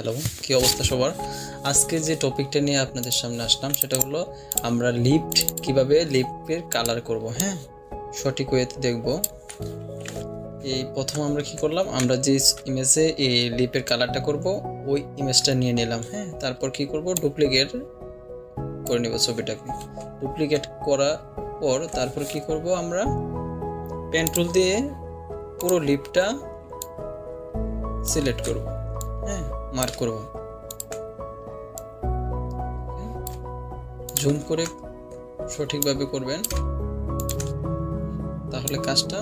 Hello, কী অবস্থা সবার? আজকে যে টপিকটা নিয়ে আপনাদের সামনে আসলাম সেটা হলো আমরা কিভাবে লিফটের কালার করব। হ্যাঁ, সঠিক ওয়েতে দেখব। এই প্রথম আমরা কি করলাম, আমরা যে ইমেজে এই লিপের কালারটা করব ওই ইমেজটা নিয়ে নিলাম। হ্যাঁ, তারপর কি করব, ডুপ্লিকেট করে নেব ছবিটাকে। ডুপ্লিকেট করার পর তারপর কি করব, আমরা পেন টুল দিয়ে পুরো লিপটা সিলেক্ট করব। হ্যাঁ, মার্ক করব, জুম করে সঠিকভাবে করবেন, তাহলে কাজটা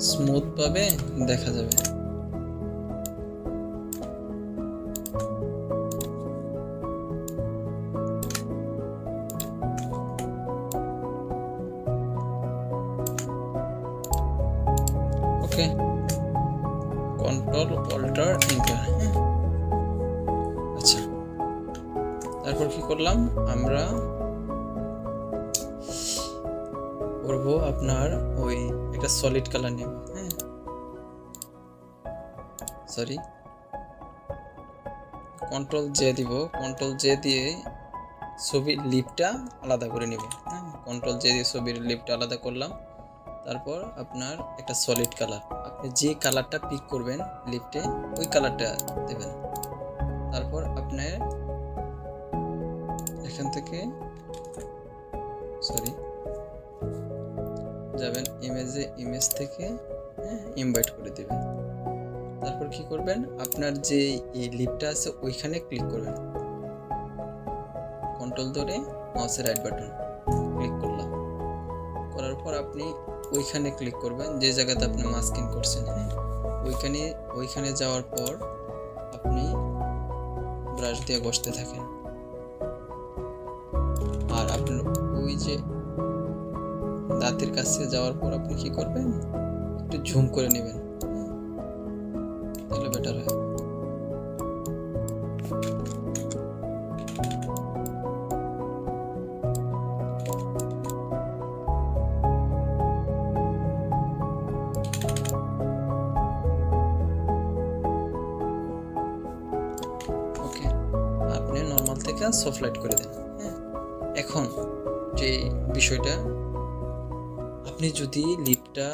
স্মুথভাবে দেখা যাবে। ওকে, কন্ট্রোল অল্টার এন্টার। হ্যাঁ, আচ্ছা, তারপর কি করলাম, আমরা করবো আপনার ওই একটা সলিড কালার নেব। হ্যাঁ, সরি, কন্ট্রোল জে দিব। কন্ট্রোল জে দিয়ে ছবির লিপটা আলাদা করে নিব। হ্যাঁ, কন্ট্রোল জে দিয়ে ছবির লিপটা আলাদা করলাম। তারপর আপনার একটা সলিড কালার, আপনি যে কালারটা পিক করবেন লিফটে ওই কালারটা দেবেন। তারপর আপনার এখান থেকে যাবেন ইমেজ থেকে, হ্যাঁ, ইনভাইট করে দেবেন। তারপর কি করবেন, আপনার যে এই লিপটা আছে ওইখানে ক্লিক করবেন, কন্ট্রোল ধরে মাউসের রাইট বাটন ক্লিক করলাম। করার পর আপনি ওইখানে ক্লিক করবেন যে জায়গাতে আপনি মাস্কিং করছেন। হ্যাঁ, ওইখানে যাওয়ার পর আপনি ব্রাশ দিয়ে ঘষতে থাকেন। আর আপনার ওই যে দাঁতের কাছে যাওয়ার পর আপনি কি করবেন, একটু ঝুম করে নেবেন, তাহলে বেটার হয়। ওকে, আপনি নর্মাল থেকে সফট লাইট করে দেন। হ্যাঁ, এখন যে বিষয়টা, আপনি যদি লিপটা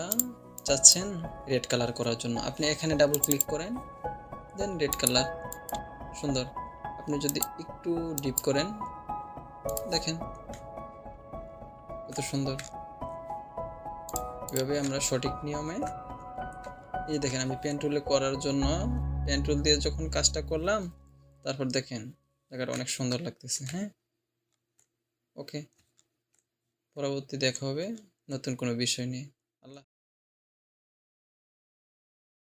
চাচ্ছেন রেড কালার করার জন্য, আপনি এখানে ডাবল ক্লিক করেন, দেন রেড কালার, সুন্দর। আপনি যদি একটু ডিপ করেন, দেখেন কত সুন্দর। এভাবে আমরা সঠিক নিয়মে, এই দেখেন আমি পেন টুলে করার জন্য পেন টুল দিয়ে যখন কাজটা করলাম, তারপর দেখেন জায়গাটা অনেক সুন্দর লাগতেছে। হ্যাঁ, ওকে, পরবর্তী দেখা হবে নতুন কোনো বিষয় নিয়ে।